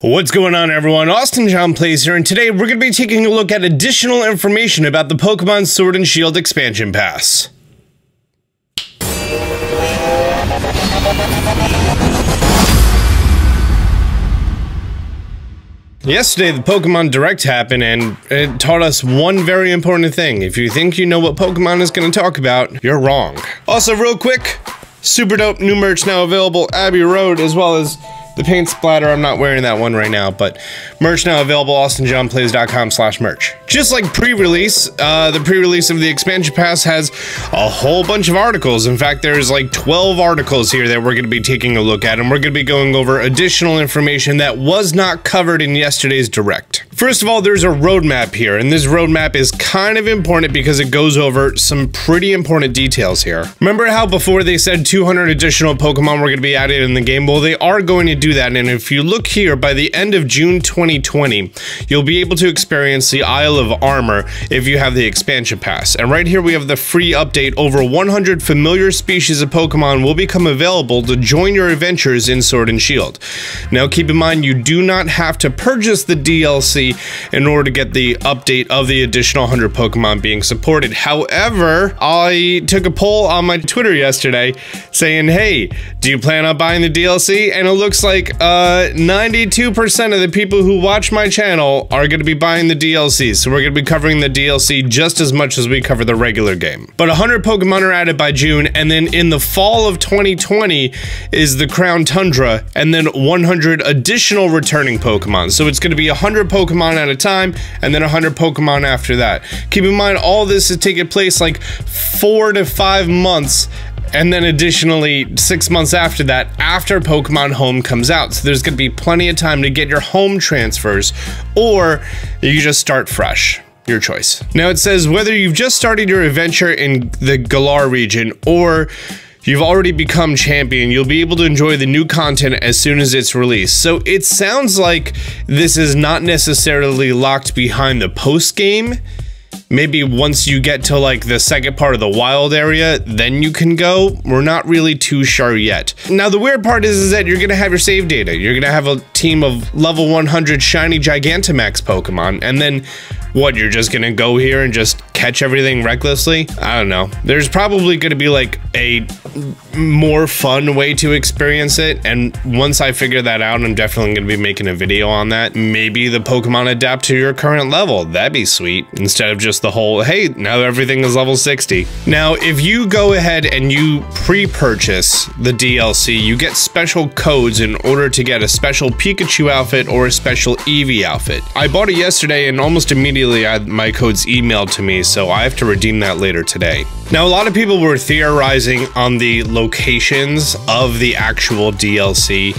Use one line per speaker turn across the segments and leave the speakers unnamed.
What's going on, everyone? Austin John Plays here, and today we're going to be taking a look at additional information about the Pokemon Sword and Shield expansion pass. Yesterday, the Pokemon Direct happened, and it taught us one very important thing. If you think you know what Pokemon is going to talk about, you're wrong. Also, real quick, super dope new merch now available, Abbey Road, as well as the paint splatter. I'm not wearing that one right now, but merch now available, austinjohnplays.com/merch. Just like pre-release, the pre-release of the expansion pass has a whole bunch of articles. In fact, there's like 12 articles here that we're going to be taking a look at, and we're going to be going over additional information that was not covered in yesterday's Direct. First of all, there's a roadmap here, and this roadmap is kind of important because it goes over some pretty important details here. Remember how before they said 200 additional Pokemon were going to be added in the game? Well, they are going to do that, and if you look here, by the end of June 2020, you'll be able to experience the Isle of Armor if you have the expansion pass. And right here we have the free update. Over 100 familiar species of Pokemon will become available to join your adventures in Sword and Shield. Now keep in mind, you do not have to purchase the DLC in order to get the update of the additional 100 Pokemon being supported. However, I took a poll on my Twitter yesterday saying, hey, do you plan on buying the DLC? And it looks like 92% of the people who watch my channel are going to be buying the DLC, so we're going to be covering the DLC just as much as we cover the regular game. But 100 Pokemon are added by June, and then in the fall of 2020 is the Crown Tundra, and then 100 additional returning Pokemon. So it's going to be 100 Pokemon at a time, and then 100 Pokemon after that. Keep in mind, all this is taking place like 4 to 5 months, and then additionally 6 months after that, after Pokemon Home comes out. So there's going to be plenty of time to get your home transfers, or you just start fresh. Your choice. Now it says whether you've just started your adventure in the Galar region or you've already become champion, you'll be able to enjoy the new content as soon as it's released. So it sounds like this is not necessarily locked behind the post game. Maybe once you get to like the second part of the wild area, then you can go. We're not really too sure yet. Now the weird part is that you're gonna have your save data. You're gonna have a team of level 100 shiny Gigantamax Pokemon, and then what, you're just gonna go here and just catch everything recklessly? I don't know. There's probably gonna be like a more fun way to experience it, and once I figure that out, I'm definitely gonna be making a video on that. Maybe the Pokemon adapt to your current level. That'd be sweet, instead of just the whole, hey, now everything is level 60. Now, if you go ahead and you pre-purchase the DLC, you get special codes in order to get a special Pikachu outfit or a special Eevee outfit. I bought it yesterday, and almost immediately I had my codes emailed to me, so I have to redeem that later today. Now, a lot of people were theorizing on the locations of the actual DLC,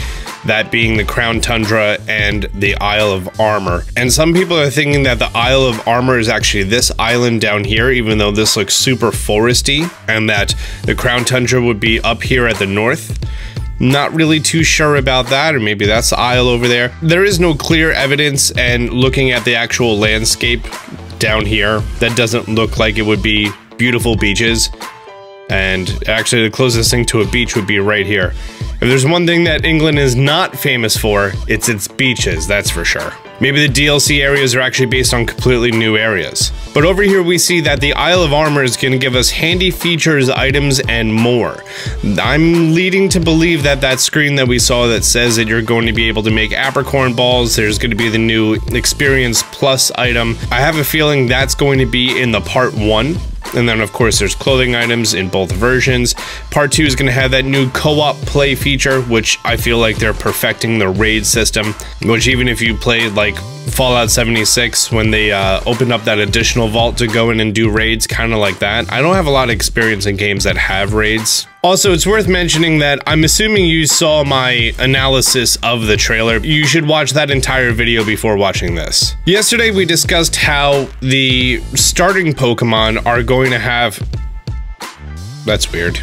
that being the Crown Tundra and the Isle of Armor. And some people are thinking that the Isle of Armor is actually this island down here, even though this looks super foresty, and that the Crown Tundra would be up here at the north. Not really too sure about that, or maybe that's the isle over there. There is no clear evidence, and looking at the actual landscape down here, that doesn't look like it would be beautiful beaches. And actually the closest thing to a beach would be right here. If there's one thing that England is not famous for, it's its beaches, that's for sure. Maybe the DLC areas are actually based on completely new areas. But over here we see that the Isle of Armor is going to give us handy features, items, and more. I'm leading to believe that that screen that we saw that says that you're going to be able to make apricorn balls, there's going to be the new Experience Plus item. I have a feeling that's going to be in the part 1. And then of course there's clothing items in both versions. Part 2 is going to have that new co-op play feature, which I feel like they're perfecting the raid system, which even if you played like Fallout 76 when they opened up that additional vault to go in and do raids, kind of like that. I don't have a lot of experience in games that have raids. Also, it's worth mentioning that I'm assuming you saw my analysis of the trailer. You should watch that entire video before watching this. Yesterday we discussed how the starting Pokemon are going to have... That's weird.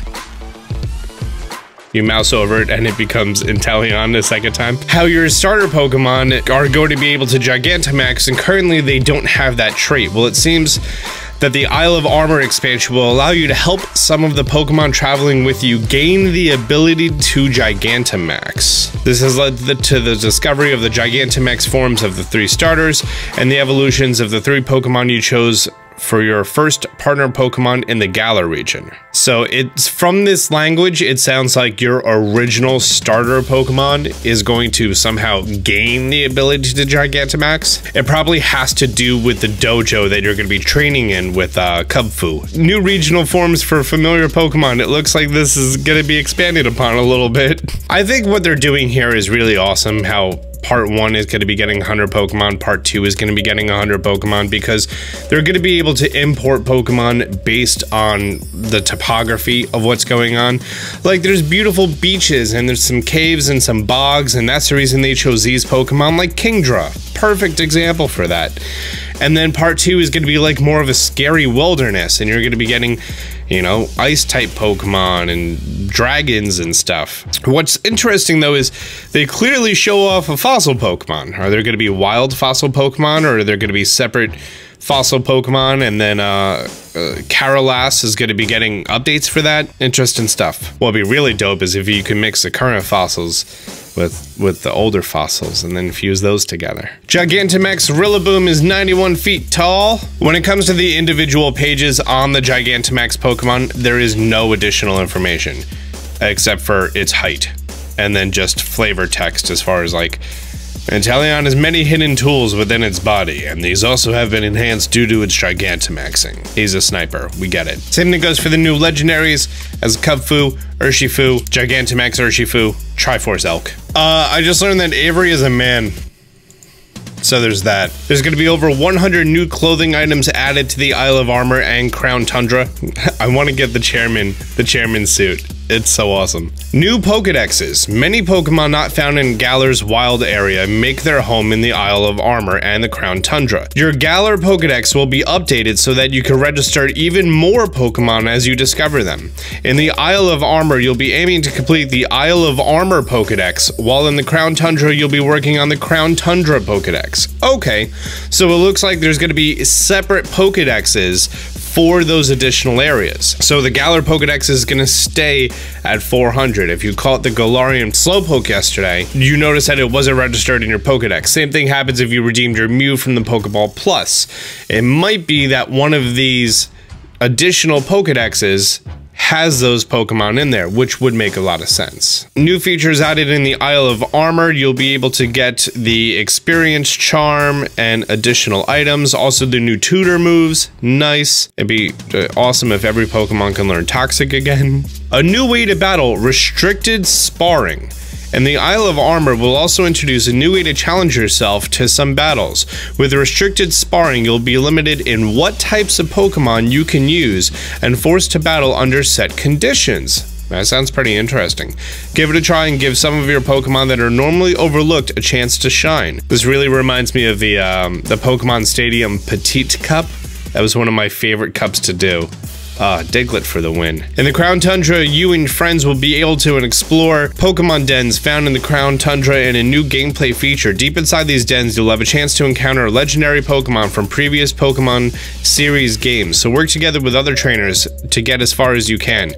You mouse over it and it becomes Inteleon the second time. How your starter Pokemon are going to be able to Gigantamax, and currently they don't have that trait. Well, it seems that the Isle of Armor expansion will allow you to help some of the Pokemon traveling with you gain the ability to Gigantamax. This has led to the discovery of the Gigantamax forms of the 3 starters and the evolutions of the 3 Pokemon you chose for your first partner Pokemon in the Galar region. So it's from this language, it sounds like your original starter Pokemon is going to somehow gain the ability to Gigantamax. It probably has to do with the dojo that you're going to be training in with Kubfu. New regional forms for familiar Pokemon. It looks like this is going to be expanded upon a little bit. I think what they're doing here is really awesome, how Part 1 is going to be getting 100 Pokemon, Part 2 is going to be getting 100 Pokemon, because they're going to be able to import Pokemon based on the topography of what's going on. Like, there's beautiful beaches, and there's some caves and some bogs, and that's the reason they chose these Pokemon, like Kingdra. Perfect example for that. And then Part 2 is going to be like more of a scary wilderness, and you're going to be getting, you know, ice-type Pokemon and dragons and stuff. What's interesting, though, is they clearly show off a fossil Pokemon. Are there going to be wild fossil Pokemon, or are there going to be separate fossil Pokemon? And then Karalas is going to be getting updates for that. Interesting stuff. What'd be really dope is if you can mix the current fossils with the older fossils and then fuse those together. Gigantamax Rillaboom is 91 feet tall. When it comes to the individual pages on the Gigantamax Pokemon, there is no additional information except for its height, and then just flavor text as far as like, Inteleon has many hidden tools within its body, and these also have been enhanced due to its Gigantamaxing. He's a sniper, we get it. Same thing goes for the new legendaries as Kubfu, Urshifu, Gigantamax Urshifu, Triforce Elk. I just learned that Avery is a man. So there's that. There's going to be over 100 new clothing items added to the Isle of Armor and Crown Tundra. I want to get the chairman suit. It's so awesome. New Pokedexes. Many Pokemon not found in Galar's wild area make their home in the Isle of Armor and the Crown Tundra. Your Galar Pokedex will be updated so that you can register even more Pokemon as you discover them. In the Isle of Armor, you'll be aiming to complete the Isle of Armor Pokedex, while in the Crown Tundra, you'll be working on the Crown Tundra Pokedex. Okay, so it looks like there's going to be separate Pokedexes for those additional areas. So the Galar Pokedex is going to stay at 400. If you caught the Galarian Slowpoke yesterday, you notice that it wasn't registered in your Pokedex. Same thing happens if you redeemed your Mew from the Pokeball Plus. It might be that one of these additional Pokedexes has those Pokemon in there, which would make a lot of sense. New features added in the Isle of Armor. You'll be able to get the Experience Charm and additional items. Also the new tutor moves. Nice. It'd be awesome if every Pokemon can learn Toxic again. A new way to battle, Restricted Sparring. And the Isle of Armor will also introduce a new way to challenge yourself to some battles. With Restricted Sparring, you'll be limited in what types of Pokemon you can use and forced to battle under set conditions. That sounds pretty interesting. Give it a try and give some of your Pokemon that are normally overlooked a chance to shine. This really reminds me of the Pokemon Stadium Petite Cup. That was one of my favorite cups to do. Diglett for the win. In the Crown Tundra, you and friends will be able to explore Pokemon dens found in the Crown Tundra in a new gameplay feature. Deep inside these dens, you'll have a chance to encounter legendary Pokemon from previous Pokemon series games, so work together with other trainers to get as far as you can.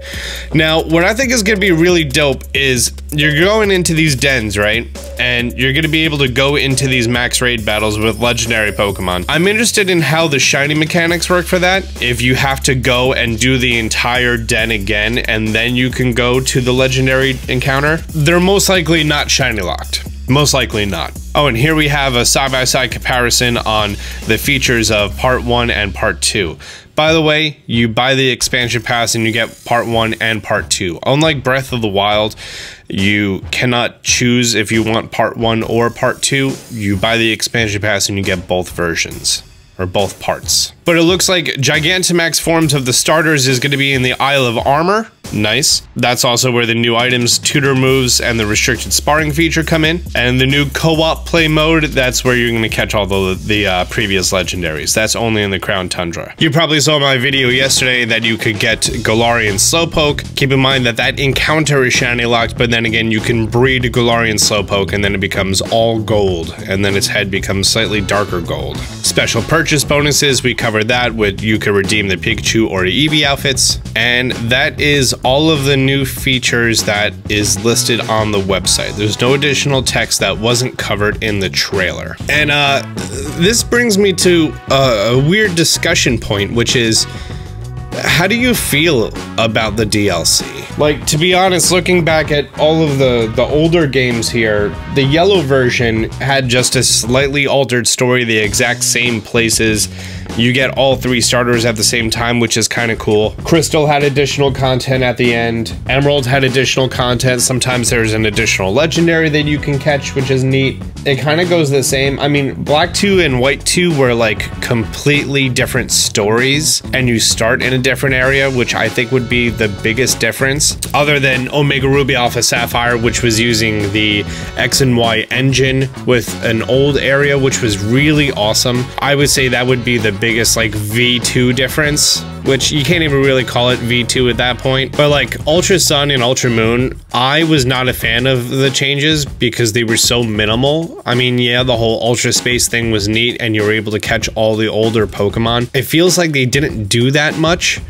Now, what I think is going to be really dope is you're going into these dens, right? And you're going to be able to go into these max raid battles with legendary Pokemon. I'm interested in how the shiny mechanics work for that. If you have to go and do the entire den again, and then you can go to the legendary encounter, they're most likely not shiny locked. Most likely not. Oh, and here we have a side-by-side comparison on the features of Part 1 and Part 2. By the way, you buy the expansion pass and you get Part 1 and Part 2. Unlike Breath of the Wild, you cannot choose if you want Part 1 or Part 2. You buy the expansion pass and you get both versions. Or both parts. But it looks like Gigantamax forms of the starters is going to be in the Isle of Armor. Nice. That's also where the new items, tutor moves, and the restricted sparring feature come in. And the new co-op play mode, that's where you're going to catch all the previous legendaries. That's only in the Crown Tundra. You probably saw my video yesterday that you could get Galarian Slowpoke. Keep in mind that that encounter is shiny locked, but then again, you can breed Galarian Slowpoke and then it becomes all gold, and then its head becomes slightly darker gold. Special purchase bonuses, we covered that with you could redeem the Pikachu or Eevee outfits, and that is all of the new features that is listed on the website. There's no additional text that wasn't covered in the trailer. And this brings me to a weird discussion point, which is, how do you feel about the DLC? Like, to be honest, looking back at all of the older games here, the yellow version had just a slightly altered story, the exact same places. You get all 3 starters at the same time, which is kind of cool. Crystal had additional content at the end. Emerald had additional content. Sometimes there's an additional legendary that you can catch, which is neat. It kind of goes the same. I mean, Black 2 and White 2 were like completely different stories, and you start in a different area, which I think would be the biggest difference, other than Omega Ruby Alpha Sapphire, which was using the X and Y engine with an old area, which was really awesome. I would say that would be the biggest like V2 difference, which you can't even really call it V2 at that point. But like Ultra Sun and Ultra Moon, I was not a fan of the changes because they were so minimal. I mean, yeah, the whole Ultra Space thing was neat and you were able to catch all the older Pokemon. It feels like they didn't do that much.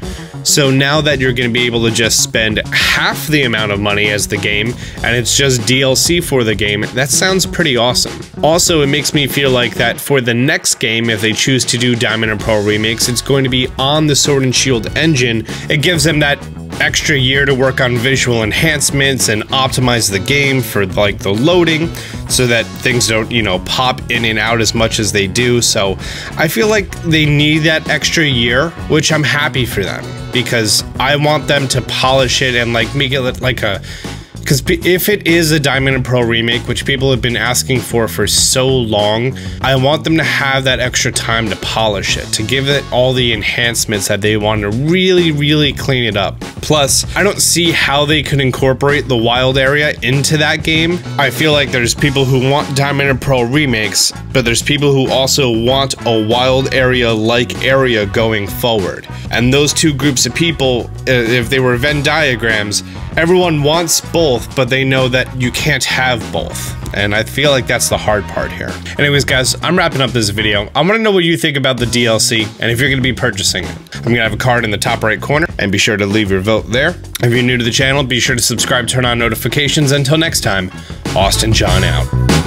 So now that you're going to be able to just spend half the amount of money as the game, and it's just DLC for the game, that sounds pretty awesome. Also, it makes me feel like that for the next game, if they choose to do Diamond and Pearl remakes, it's going to be on the Sword and Shield engine. It gives them that extra year to work on visual enhancements and optimize the game for like the loading so that things don't, you know, pop in and out as much as they do. So I feel like they need that extra year, which I'm happy for them, because I want them to polish it and like make it like a, because if it is a Diamond and Pearl remake, which people have been asking for so long, I want them to have that extra time to polish it, to give it all the enhancements that they want to really clean it up. Plus, I don't see how they could incorporate the wild area into that game. I feel like there's people who want Diamond and Pearl remakes, but there's people who also want a wild area-like area going forward. And those two groups of people, if they were Venn diagrams, everyone wants both, but they know that you can't have both. And I feel like that's the hard part here. Anyways, guys, I'm wrapping up this video. I want to know what you think about the DLC and if you're going to be purchasing it. I'm going to have a card in the top right corner, and be sure to leave your vote there. If you're new to the channel, be sure to subscribe, turn on notifications. Until next time, Austin John out.